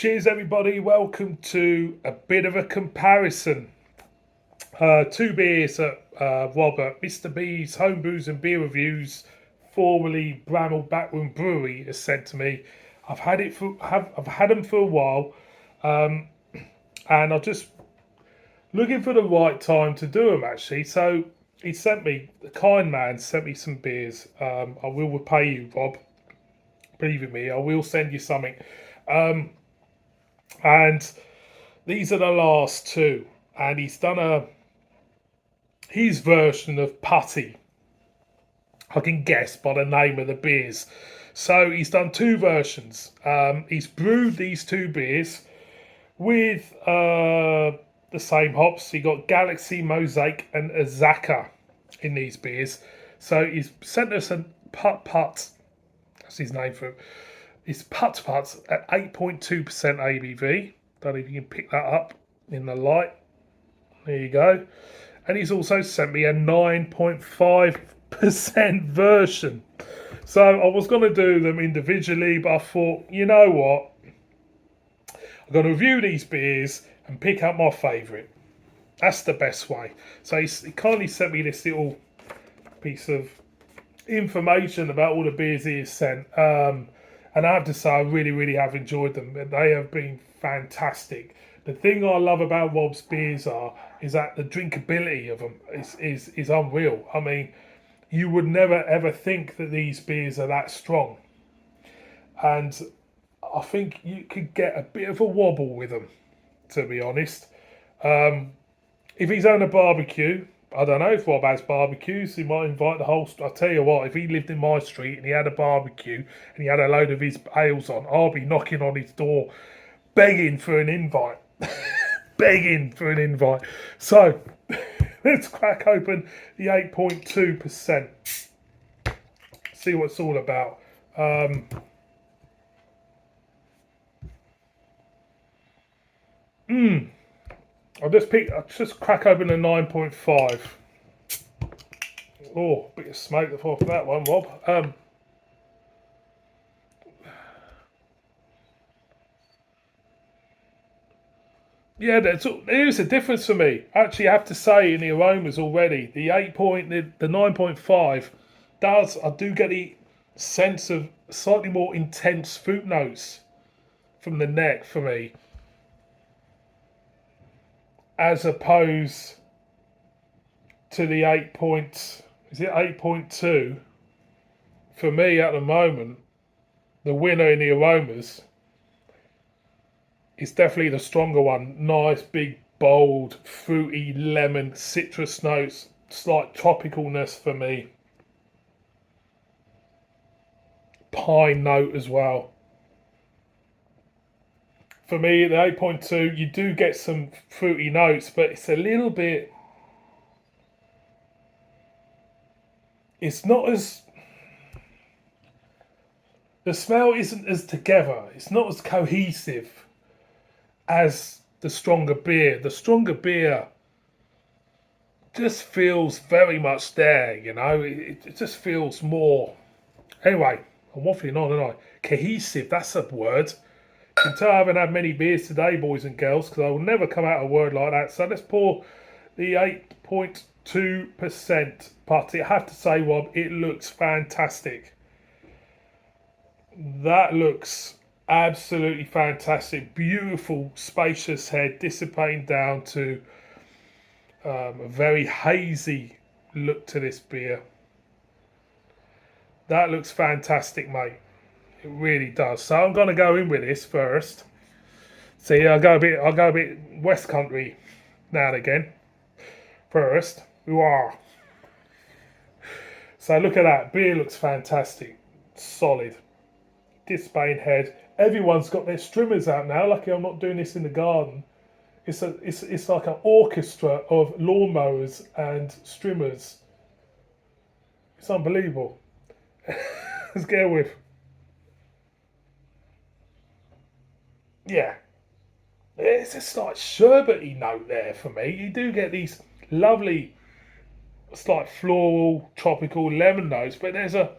Cheers, everybody. Welcome to a bit of a comparison. Two beers that Robert, Mr. B's Homebrews and Beer Reviews, formerly Bramall Backroom Brewery, has sent to me. I've had them for a while, and I'm just looking for the right time to do them. Actually, so he sent me, the kind man sent me some beers. I will repay you, Rob. Believe in me, I will send you something. And these are the last two, and he's done his version of putty. I can guess by the name of the beers. So he's done two versions. He's brewed these two beers with the same hops. He got Galaxy, Mosaic, and Azaka in these beers. So he's sent us a putt. That's his name for it. It's putt at 8.2% ABV. Don't know if you can pick that up in the light. There you go. And he's also sent me a 9.5% version. So I was going to do them individually, but I thought, you know what? I'm going to review these beers and pick out my favourite. That's the best way. So he kindly sent me this little piece of information about all the beers he has sent. And I have to say, I really have enjoyed them. They have been fantastic. The thing I love about Rob's beers is that the drinkability of them is unreal. I mean, you would never ever think that these beers are that strong. And I think you could get a bit of a wobble with them, to be honest. If he's on a barbecue, I don't know if Rob has barbecues. He might invite the whole. I'll tell you what, if he lived in my street and he had a barbecue and he had a load of his ales on, I'll be knocking on his door, begging for an invite, begging for an invite. So let's crack open the 8.2%. See what it's all about. I'll just crack open the 9.5. Oh, bit of smoke off that one, Rob. Yeah, there is a difference for me. Actually, I have to say in the aromas already, the 9.5 I do get the sense of slightly more intense fruit notes from the neck for me, as opposed to the 8.2. For me at the moment, the winner in the aromas is definitely the stronger one. Nice, big, bold, fruity, lemon, citrus notes, slight tropicalness for me. Pine note as well. For me, the 8.2, you do get some fruity notes, but it's a little bit. It's not as. The smell isn't as together. It's not as cohesive as the stronger beer. The stronger beer just feels very much there, you know. It just feels more. Anyway, I'm waffling on, aren't I? Cohesive, that's a word. You can tell I haven't had many beers today, boys and girls, because I will never come out a word like that. So let's pour the 8.2% putty. I have to say, Rob, it looks fantastic. That looks absolutely fantastic. Beautiful, spacious head, dissipating down to a very hazy look to this beer. That looks fantastic, mate. It really does. So I'm going to go in with this first. See, I'll go a bit West Country now and again. First, wow. So look at that. Beer looks fantastic, solid. Dissipating head. Everyone's got their strimmers out now. Lucky I'm not doing this in the garden. It's like an orchestra of lawnmowers and strimmers. It's unbelievable. Let's get with. Yeah, it's a slight sherbety note there for me. You do get these lovely, slight floral, tropical lemon notes, but there's a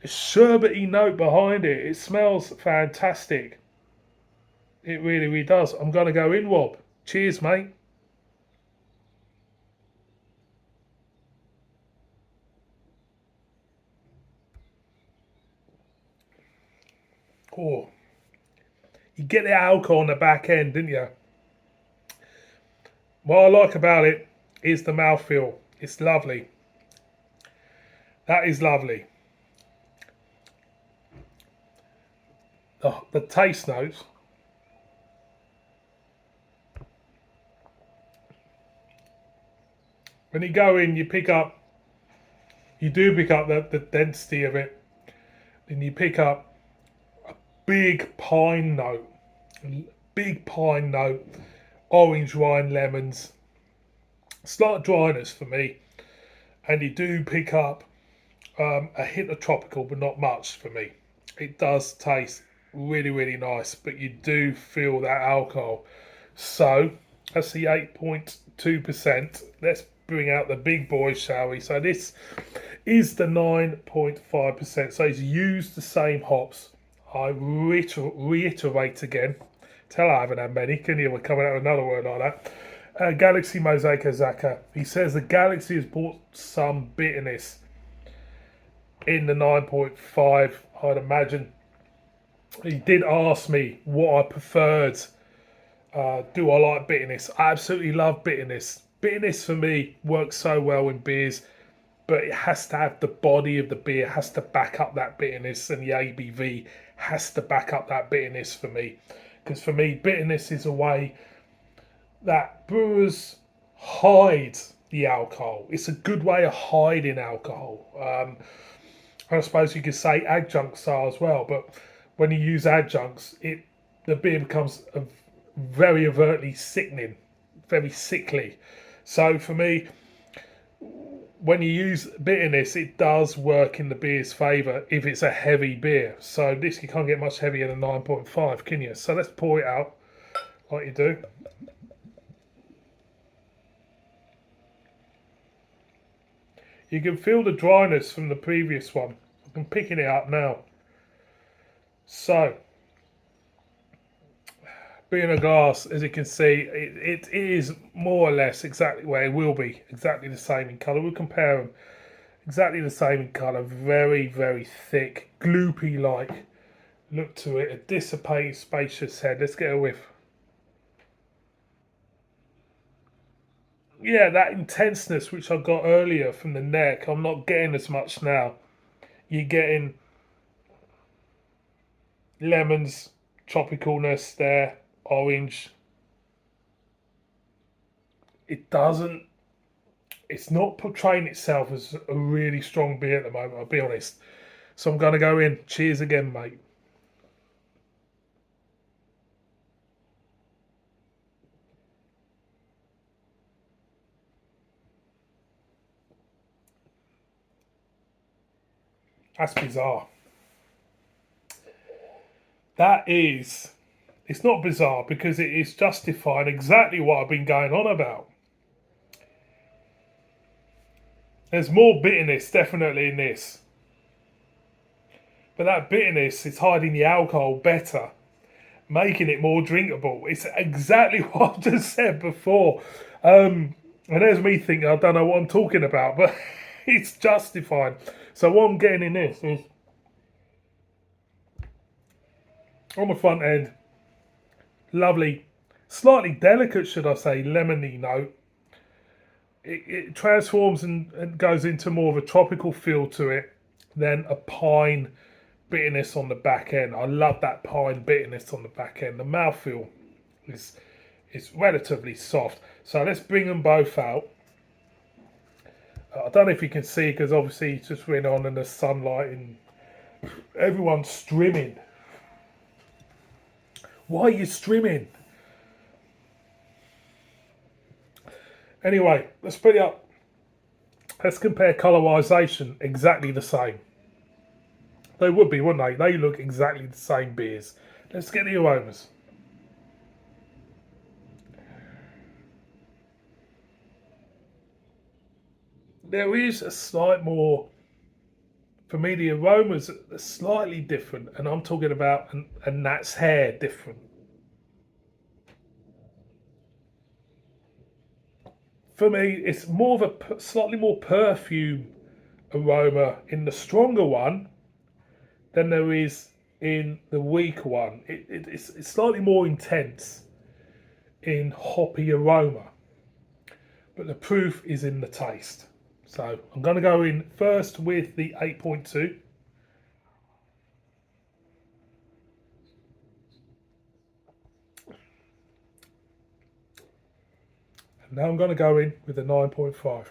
sherbety note behind it. It smells fantastic. It really, really does. I'm going to go in, Rob. Cheers, mate. Oh, you get the alcohol on the back end, didn't you? What I like about it is the mouthfeel. It's lovely. That is lovely. The taste notes. When you go in, you do pick up the density of it. Then you pick up big pine note. Big pine note. Orange wine, lemons. Slight dryness for me. And you do pick up a hint of tropical, but not much for me. It does taste really, really nice, but you do feel that alcohol. So that's the 8.2%. Let's bring out the big boys, shall we? So this is the 9.5%. So it's used the same hops. I reiterate again. Tell I haven't had many. Can you? We're coming out with another word like that. Galaxy Mosaic Azaka. He says the Galaxy has brought some bitterness in the 9.5, I'd imagine. He did ask me what I preferred. Do I like bitterness? I absolutely love bitterness. Bitterness for me works so well in beers, but it has to have the body of the beer, has to back up that bitterness, and the ABV has to back up that bitterness for me. Because for me, bitterness is a way that brewers hide the alcohol. It's a good way of hiding alcohol. I suppose you could say adjuncts are as well, but when you use adjuncts, the beer becomes very overtly sickening, very sickly. So for me, when you use bitterness, it does work in the beer's favour if it's a heavy beer. So this, you can't get much heavier than 9.5, can you? So let's pour it out like you do. You can feel the dryness from the previous one. I'm picking it up now. So, being a glass, as you can see, it is more or less exactly where it will be. Exactly the same in colour. We'll compare them. Exactly the same in colour. Very, very thick, gloopy-like look to it. A dissipated, spacious head. Let's get a whiff. Yeah, that intenseness which I got earlier from the neck, I'm not getting as much now. You're getting lemons, tropicalness there, orange. It's not portraying itself as a really strong beer at the moment, I'll be honest. So I'm going to go in. Cheers again, mate. That's bizarre. It's not bizarre because it is justifying exactly what I've been going on about. There's more bitterness definitely in this. But that bitterness is hiding the alcohol better, making it more drinkable. It's exactly what I just said before. And there's me thinking I don't know what I'm talking about, but it's justified. So what I'm getting in this is, on the front end, lovely, slightly delicate, should I say, lemony note. It transforms and goes into more of a tropical feel to it than a pine bitterness on the back end. I love that pine bitterness on the back end. The mouthfeel is relatively soft. So let's bring them both out. I don't know if you can see because obviously it's just went on in the sunlight and everyone's streaming. Why are you streaming? Anyway, let's put it up. Let's compare colorization. Exactly the same. They would be, wouldn't they? They look exactly the same beers. Let's get the aromas. There is a slight more, for me the aromas are slightly different, and I'm talking about a gnat's hair different. for me, it's more of a slightly more perfume aroma in the stronger one than there is in the weaker one. It's slightly more intense in hoppy aroma, but the proof is in the taste. So I'm going to go in first with the 8.2. And now I'm going to go in with the 9.5.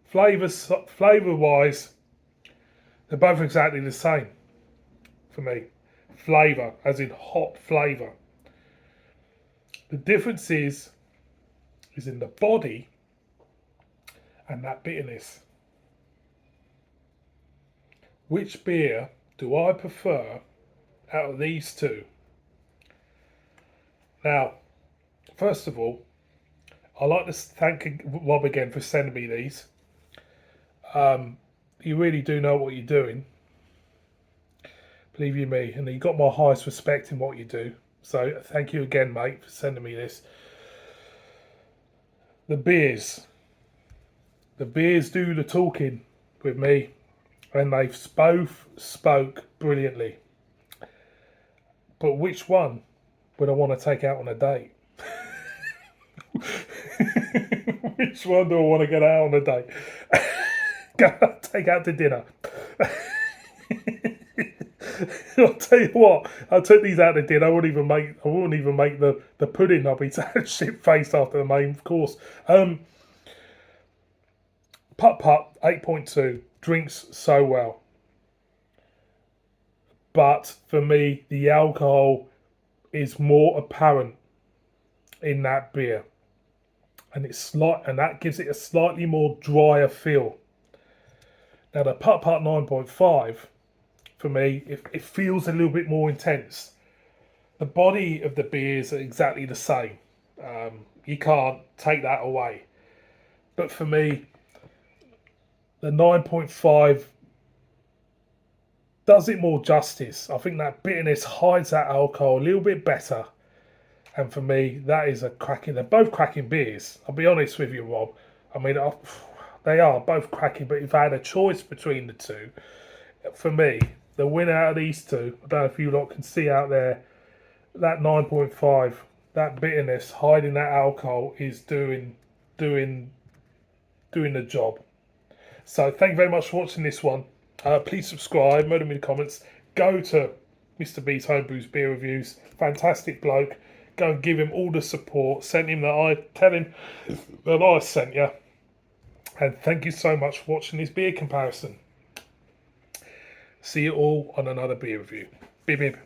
Flavour wise, they're both exactly the same for me. Flavour, as in hop flavour. The difference is in the body and that bitterness. Which beer do I prefer out of these two? Now, first of all, I'd like to thank Rob again for sending me these. You really do know what you're doing. Believe you me, and you got my highest respect in what you do. So thank you again, mate, for sending me this. The beers do the talking with me, and they've both spoke brilliantly. But which one would I want to take out on a date? Which one do I want to get out on a date? Take out to dinner. I'll tell you what. I'll take these out to dinner. I wouldn't even make the pudding. I'll be shit faced after the main course. Putt 8.2 drinks so well, but for me the alcohol is more apparent in that beer, and that gives it a slightly more drier feel. Now the Putt 9.5, for me, it feels a little bit more intense. The body of the beers are exactly the same. You can't take that away. But for me, the 9.5 does it more justice. I think that bitterness hides that alcohol a little bit better. And for me, that is a cracking. They're both cracking beers. I'll be honest with you, Rob. I mean, they are both cracking. But if I had a choice between the two, for me, the winner out of these two, I don't know if you lot can see out there, that 9.5, that bitterness hiding that alcohol is doing the job. So thank you very much for watching this one. Please subscribe, murder me in the comments. Go to Mr. B's Homebrews Beer Reviews. Fantastic bloke. Go and give him all the support. Tell him that I sent you. And thank you so much for watching this beer comparison. See you all on another beer review. Bib bib.